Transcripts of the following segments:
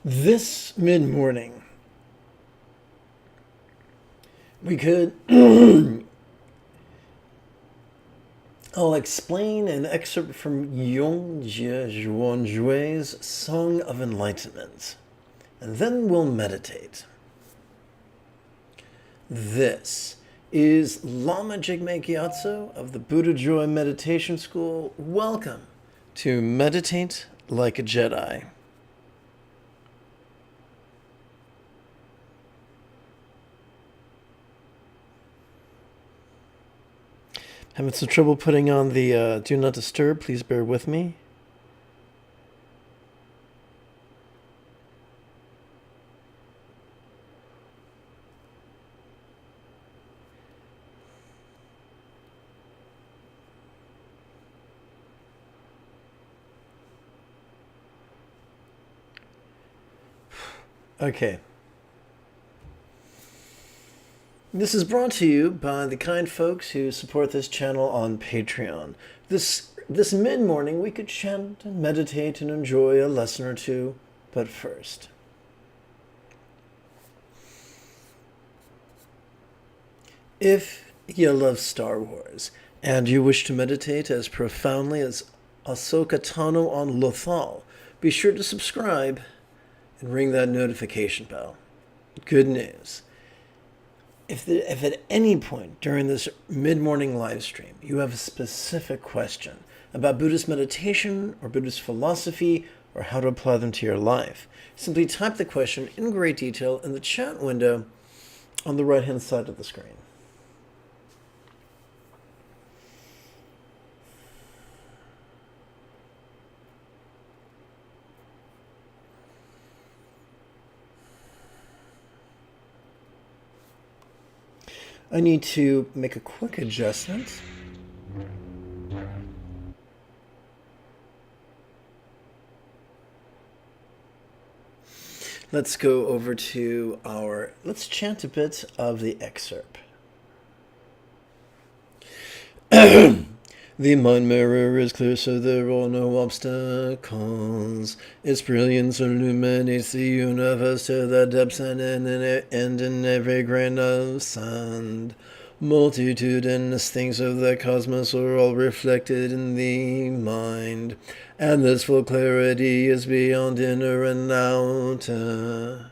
This mid-morning, we could... I'll explain an excerpt from Yong-jia Xuan-jue's Song of Enlightenment, and then we'll meditate. This is Lama Jigme Gyatso of the Buddha Joy Meditation School. Welcome to Meditate Like a Jedi. Having some trouble putting on the Do Not Disturb. Please bear with me. Okay. This is brought to you by the kind folks who support this channel on Patreon. This mid-morning we could chant and meditate and enjoy a lesson or two, but first. If you love Star Wars and you wish to meditate as profoundly as Ahsoka Tano on Lothal, be sure to subscribe and ring that notification bell. Good news. If at any point during this mid-morning live stream you have a specific question about Buddhist meditation or Buddhist philosophy or how to apply them to your life, simply type the question in great detail in the chat window on the right-hand side of the screen. I need to make a quick adjustment. Let's go over to let's chant a bit of the excerpt. The mind mirror is clear, so there are no obstacles. Its brilliance illuminates the universe to the depths and in every grain of sand. Multitudinous things of the cosmos are all reflected in the mind, and this full clarity is beyond inner and outer.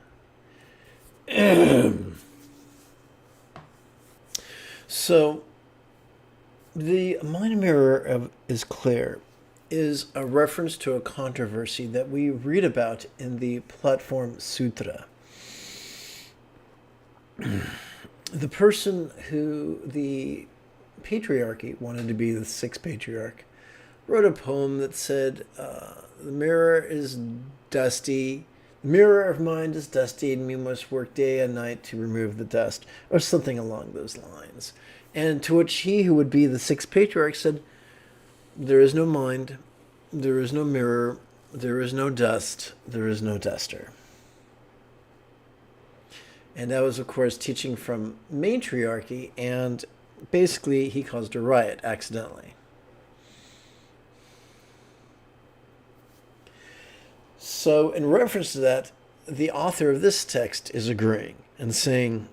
So, the mind mirror is clear is a reference to a controversy that we read about in the Platform Sutra. The person who the patriarchy wanted to be the sixth patriarch wrote a poem that said, the mirror is dusty, the mirror of mind is dusty, and we must work day and night to remove the dust, or something along those lines. And to which he who would be the sixth patriarch said, there is no mind, there is no mirror, there is no dust, there is no duster. And that was, of course, teaching from matriarchy, and basically he caused a riot accidentally. So in reference to that, the author of this text is agreeing and saying,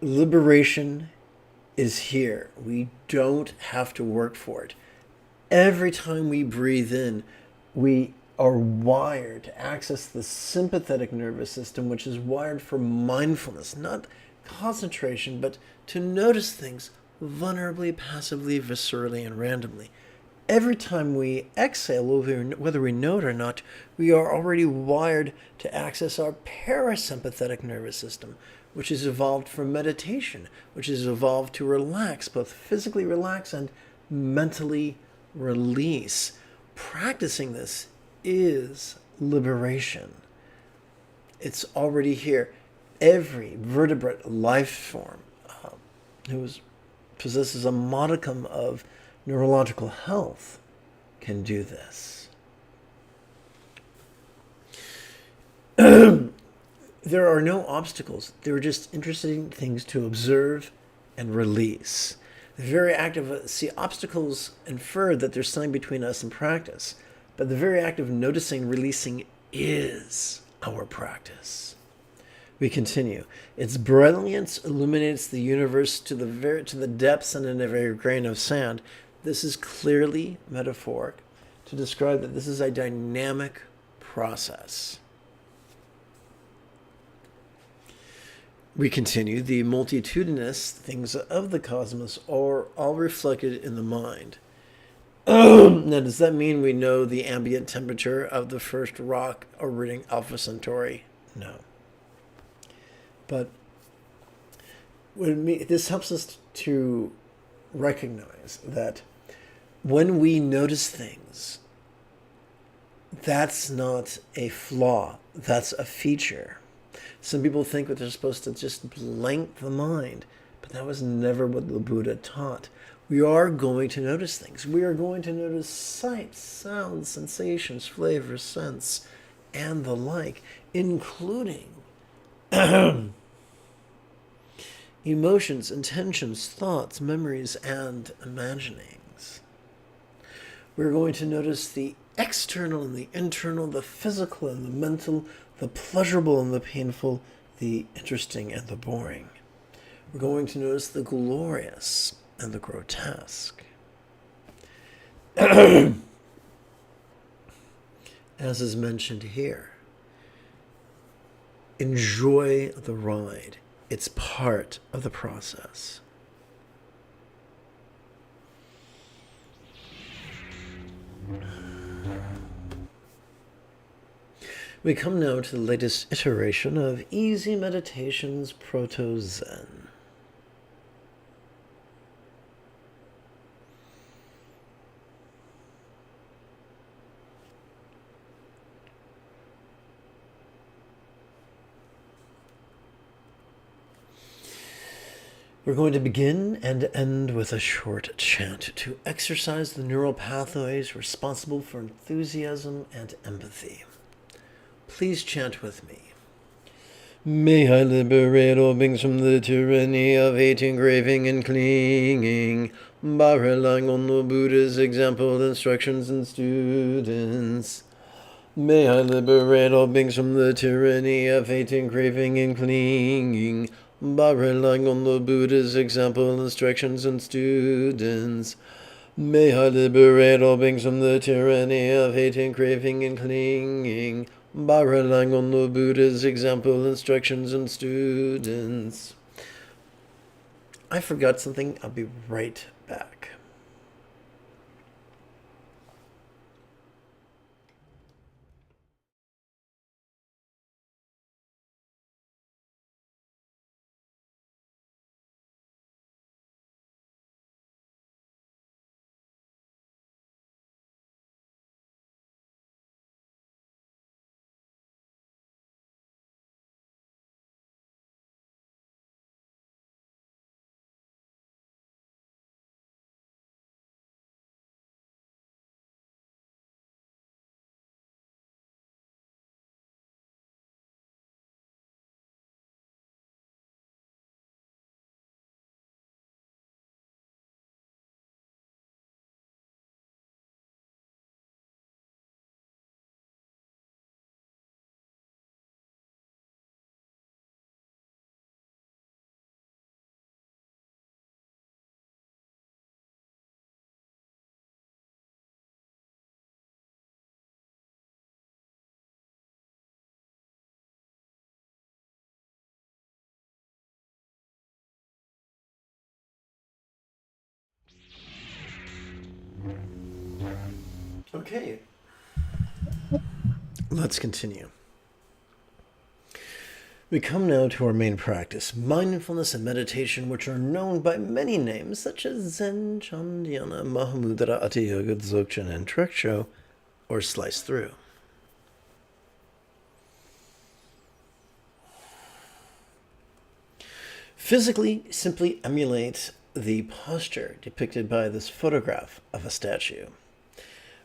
Liberation is here. We don't have to work for it. Every time we breathe in, we are wired to access the sympathetic nervous system, which is wired for mindfulness, not concentration, but to notice things vulnerably, passively, viscerally, and randomly. Every time we exhale, whether we know it or not, we are already wired to access our parasympathetic nervous system, which is evolved for meditation, which is evolved to relax, both physically relax and mentally release. Practicing this is liberation. It's already here. Every vertebrate life form who possesses a modicum of neurological health can do this. There are no obstacles. There are just interesting things to observe and release. The very act of, obstacles infer that there's something between us and practice, but the very act of noticing and releasing is our practice. We continue. Its brilliance illuminates the universe to the depths and in every grain of sand. This is clearly metaphoric to describe that this is a dynamic process. We continue. The multitudinous things of the cosmos are all reflected in the mind. Now, does that mean we know the ambient temperature of the first rock orbiting Alpha Centauri? No. But this helps us to recognize that when we notice things, that's not a flaw, that's a feature. Some people think that they're supposed to just blank the mind, but that was never what the Buddha taught. We are going to notice things. We are going to notice sights, sounds, sensations, flavors, scents, and the like, including emotions, intentions, thoughts, memories, and imaginings. We're going to notice the external and the internal, the physical and the mental, the pleasurable and the painful, the interesting and the boring. We're going to notice the glorious and the grotesque. As is mentioned here, enjoy the ride. It's part of the process. We come now to the latest iteration of Easy Meditations Proto-Zen. We're going to begin and end with a short chant to exercise the neural pathways responsible for enthusiasm and empathy. Please chant with me. May I liberate all beings from the tyranny of hating, craving, and clinging by relying on the Buddha's example, instructions, and students. May I liberate all beings from the tyranny of hating, craving, and clinging by relying on the Buddha's example, instructions, and students. May I liberate all beings from the tyranny of hating, craving, and clinging by relying on the Buddha's example, instructions, and students. I forgot something. I'll be right back. Okay, let's continue. We come now to our main practice, mindfulness and meditation, which are known by many names, such as Zen, Chandhyana, Mahamudra, Hatha Yoga, Dzogchen, and Trekcho, or Slice Through. Physically, simply emulate the posture depicted by this photograph of a statue.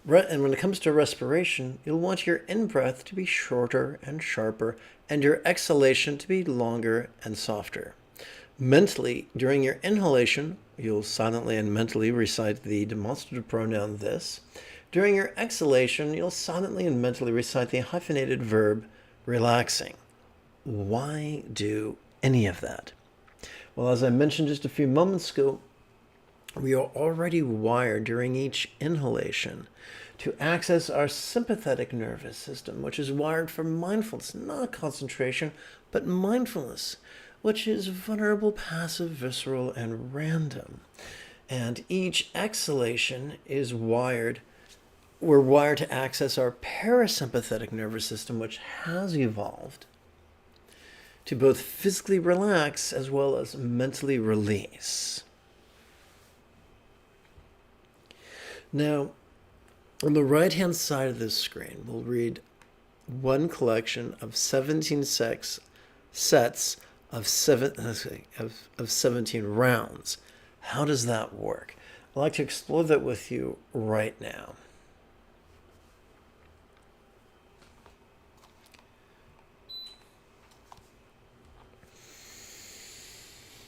And when it comes to respiration, you'll want your in-breath to be shorter and sharper, and your exhalation to be longer and softer. Mentally, during your inhalation, you'll silently and mentally recite the demonstrative pronoun this. During your exhalation, you'll silently and mentally recite the hyphenated verb relaxing. Why do any of that? Well, as I mentioned just a few moments ago, we are already wired during each inhalation to access our sympathetic nervous system, which is wired for mindfulness, not concentration, but mindfulness, which is vulnerable, passive, visceral, and random. And each exhalation is wired, we're wired to access our parasympathetic nervous system, which has evolved to both physically relax as well as mentally release. Now, on the right-hand side of this screen, we'll read one collection of 17 sets of 17 rounds. How does that work? I'd like to explore that with you right now.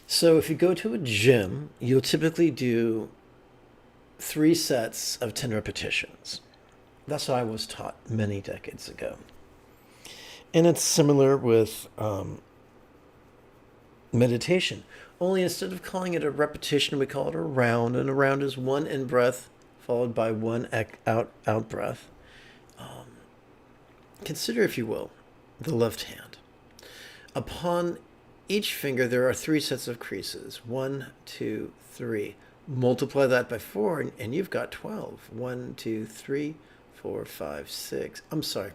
So if you go to a gym, you'll typically do 3 sets of 10 repetitions. That's what I was taught many decades ago. And it's similar with meditation. Only instead of calling it a repetition, we call it a round. And a round is one in-breath followed by one out-breath. Consider, if you will, the left hand. Upon each finger, there are 3 sets of creases. 1, 2, 3. Multiply that by 4, and you've got 12. 1, 2, 3, 4, 5, 6. I'm sorry.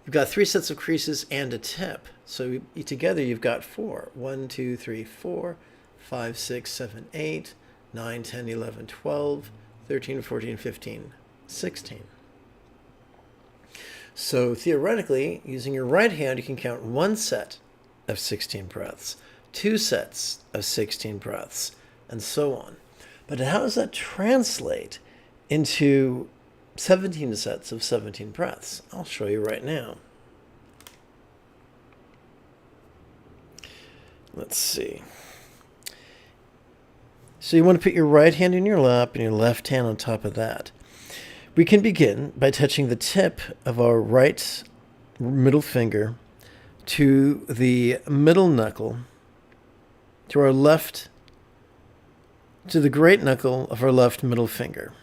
You've got 3 sets of creases and a tip. So together you've got 4. 1, 2, 3, 4, 5, 6, 7, 8, 9, 10, 11, 12, 13, 14, 15, 16. So theoretically, using your right hand, you can count 1 set of 16 breaths, 2 sets of 16 breaths, and so on. But how does that translate into 17 sets of 17 breaths? I'll show you right now. Let's see. So you want to put your right hand in your lap and your left hand on top of that. We can begin by touching the tip of our right middle finger to the middle knuckle, to our left, to the great knuckle of our left middle finger.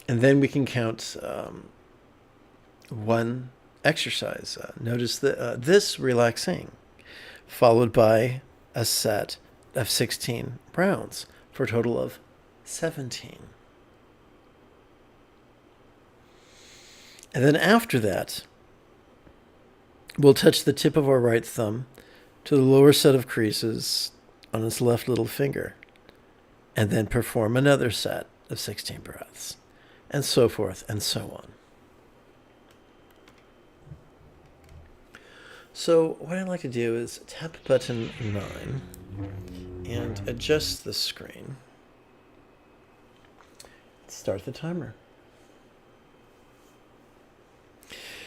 And then we can count one exercise. Notice this relaxing, followed by a set of 16 rounds for a total of 17. And then after that, we'll touch the tip of our right thumb to the lower set of creases on its left little finger, and then perform another set of 16 breaths, and so forth and so on. So what I'd like to do is tap button 9 and adjust the screen. Start the timer.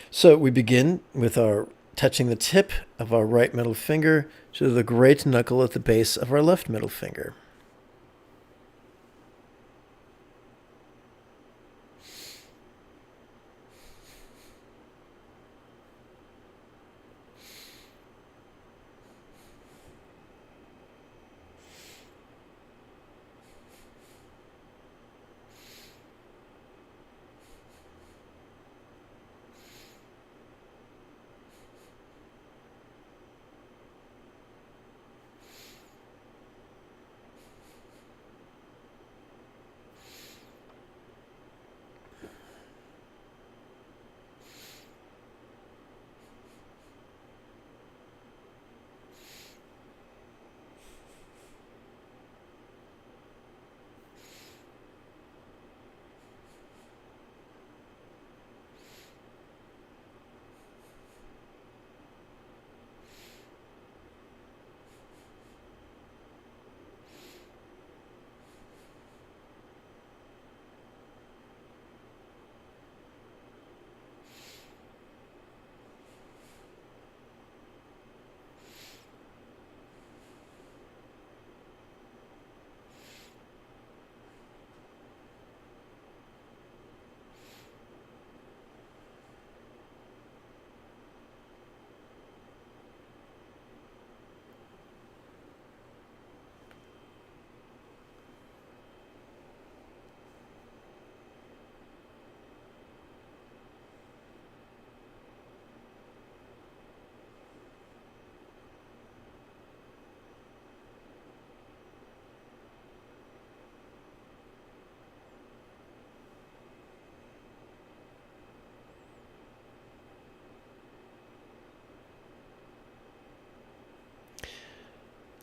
So we begin with our touching the tip of our right middle finger to the great knuckle at the base of our left middle finger.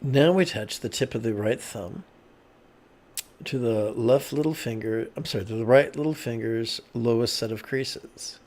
Now we touch the tip of the right thumb to the left little finger, I'm sorry, to the right little finger's lowest set of creases.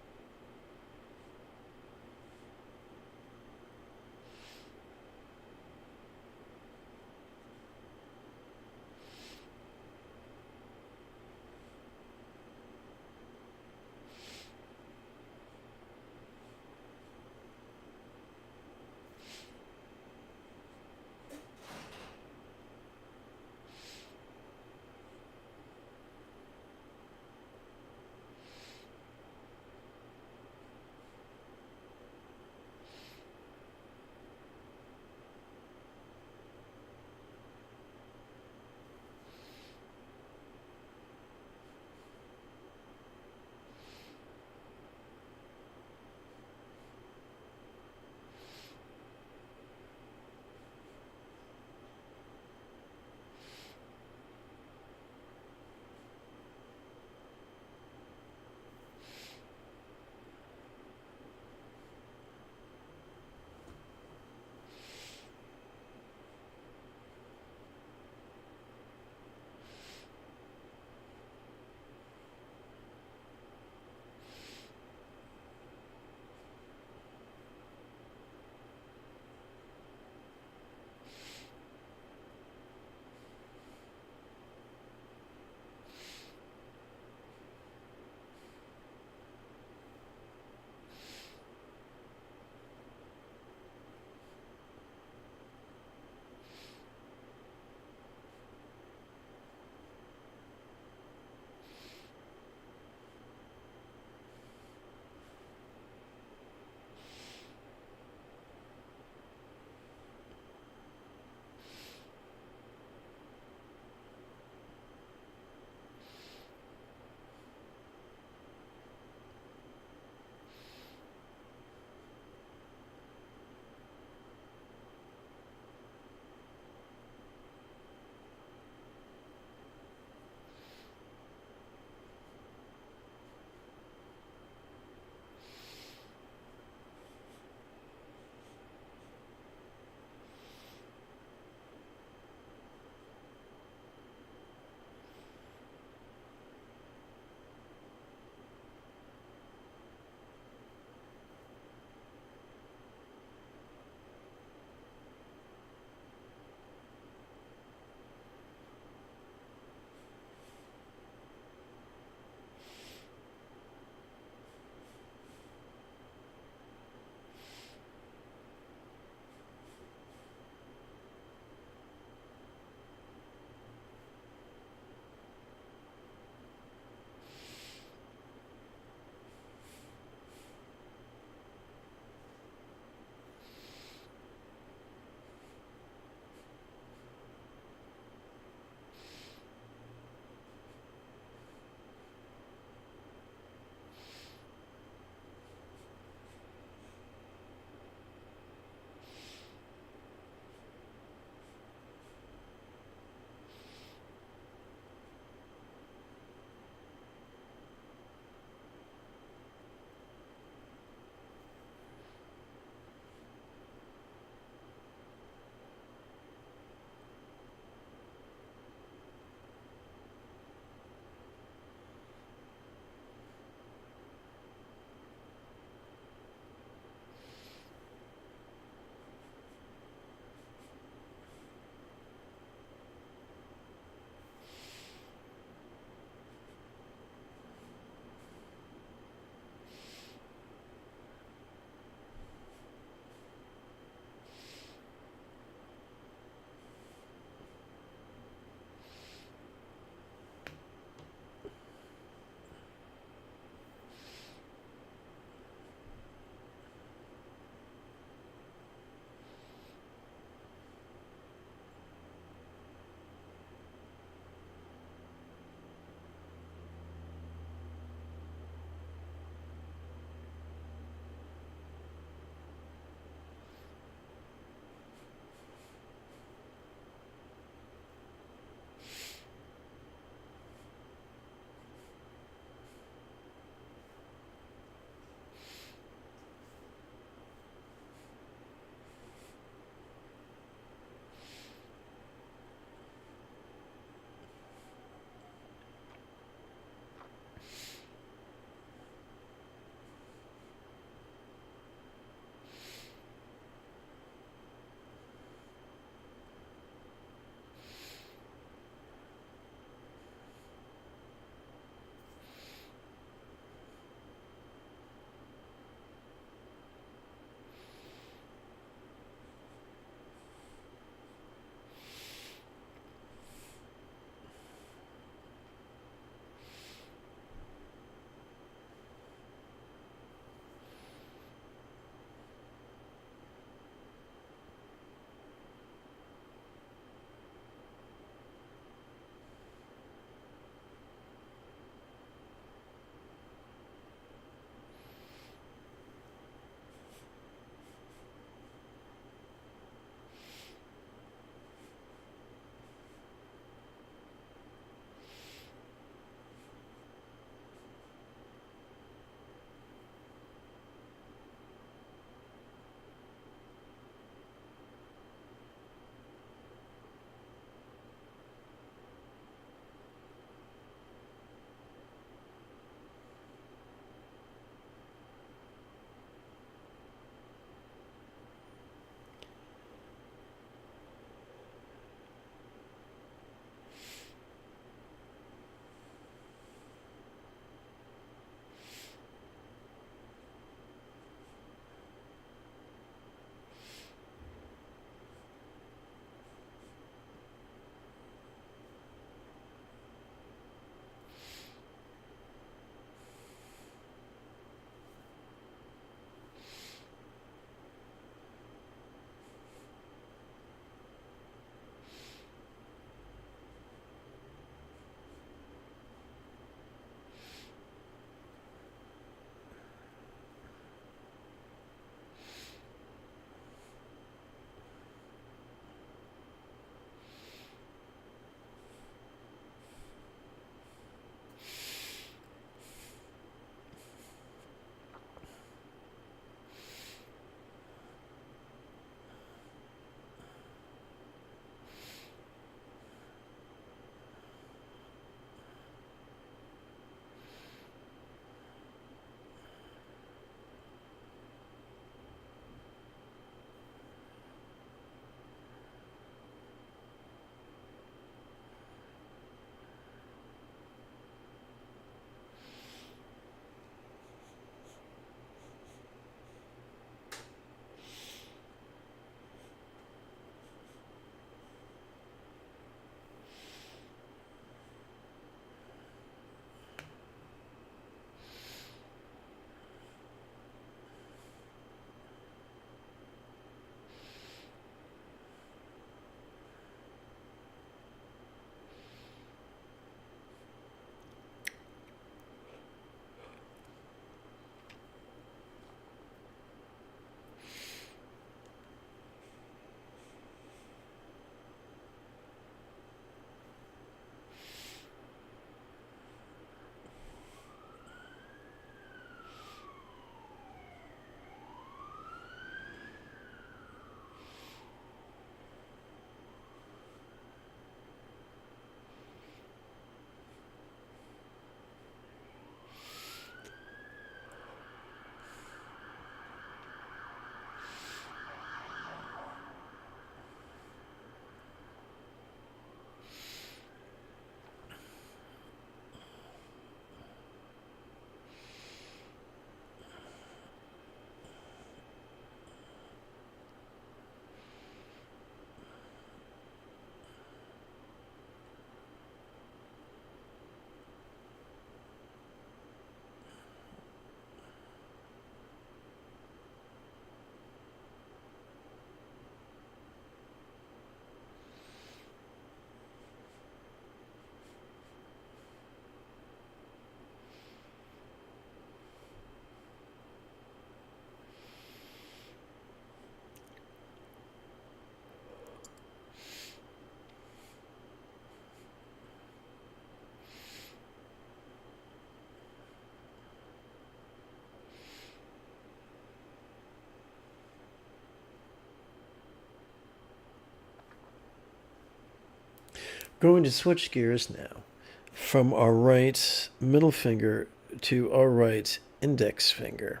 Going to switch gears now from our right middle finger to our right index finger.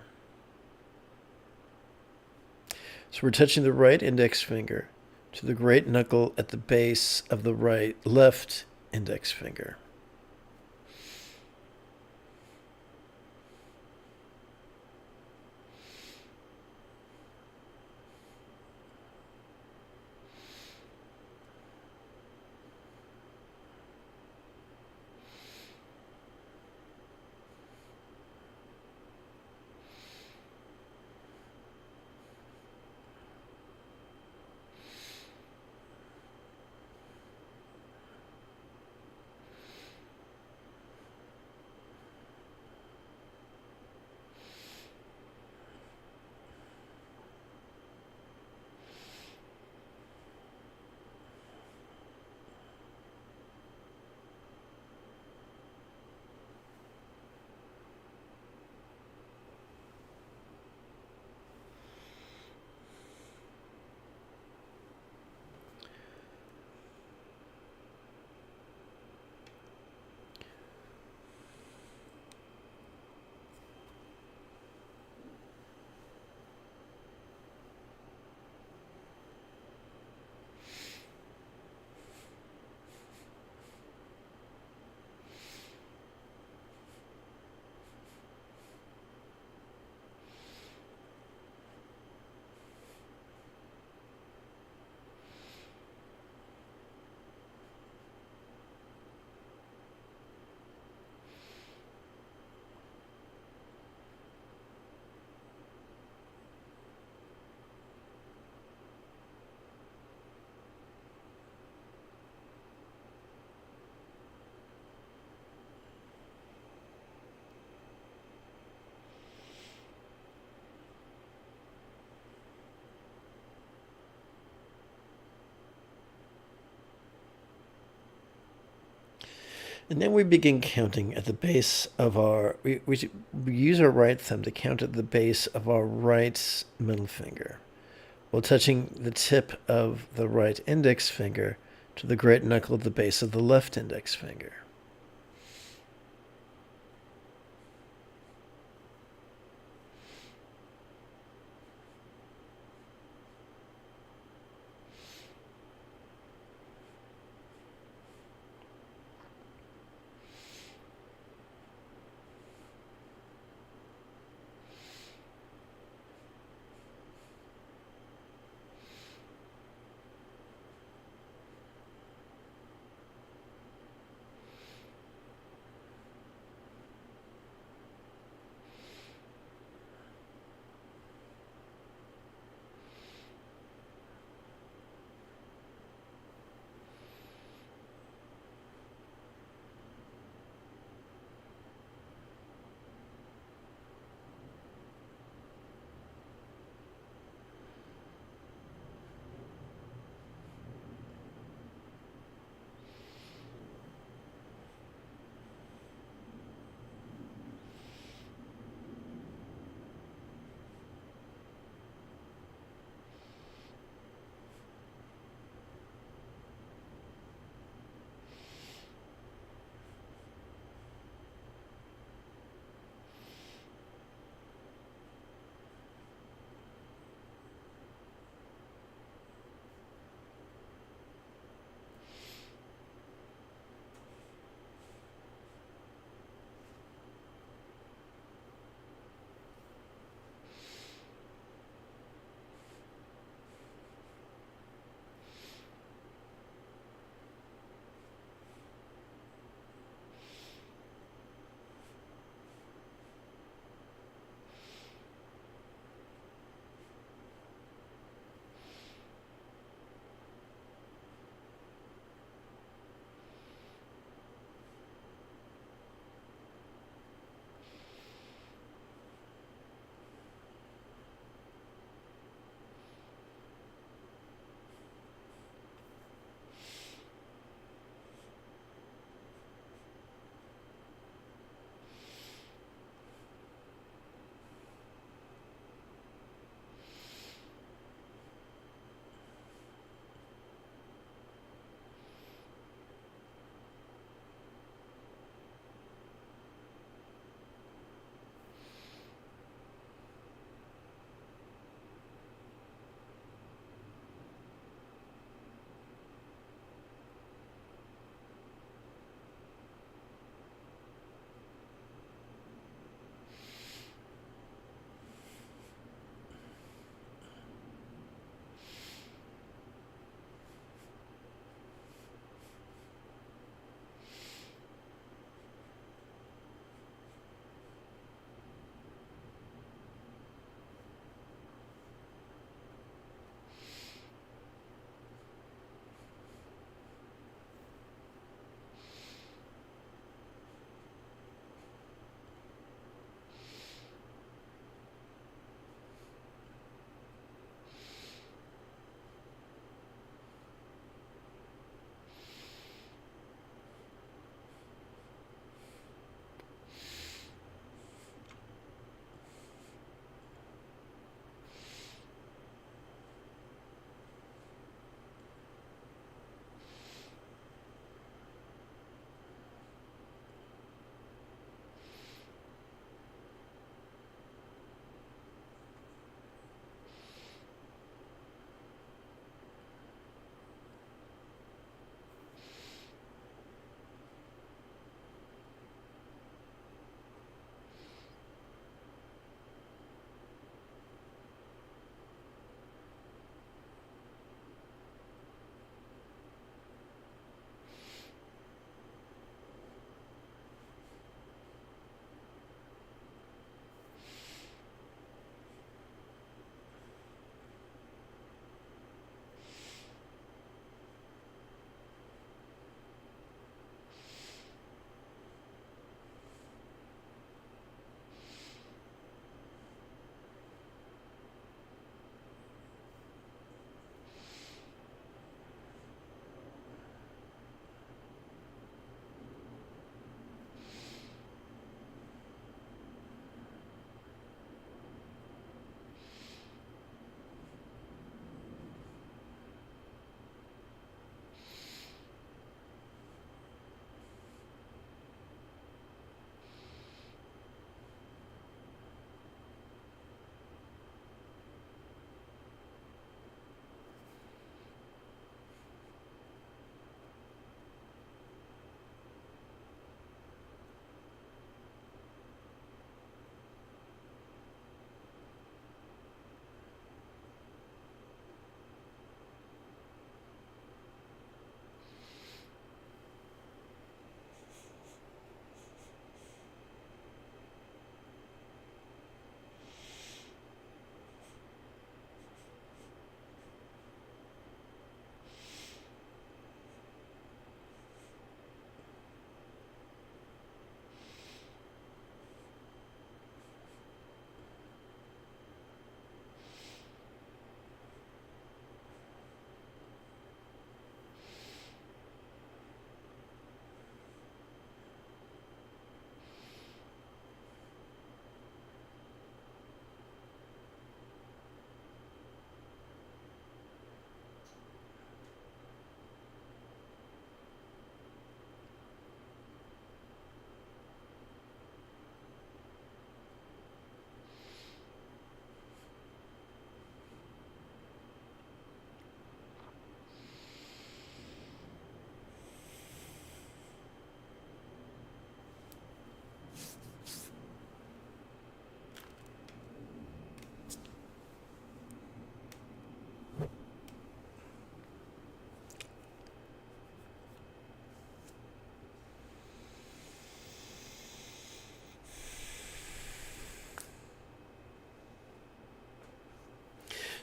So we're touching the right index finger to the great knuckle at the base of the left index finger. And then we begin counting at the base of we use our right thumb to count at the base of our right middle finger, while touching the tip of the right index finger to the great knuckle at the base of the left index finger.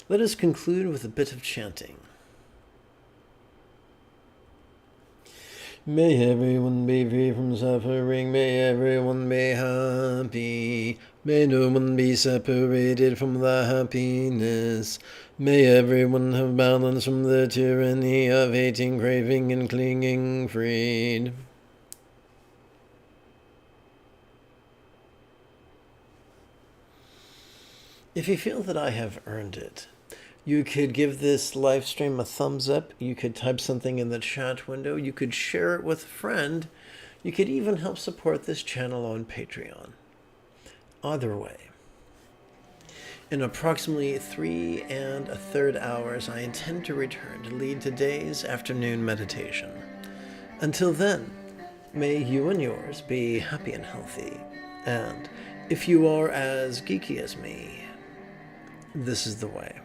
Let us conclude with a bit of chanting. May everyone be free from suffering. May everyone be happy. May no one be separated from the happiness. May everyone have balance from the tyranny of hating, craving, and clinging, freed. If you feel that I have earned it, you could give this live stream a thumbs up. You could type something in the chat window. You could share it with a friend. You could even help support this channel on Patreon. Either way, in approximately 3 1/3 hours, I intend to return to lead today's afternoon meditation. Until then, may you and yours be happy and healthy. And if you are as geeky as me, this is the way.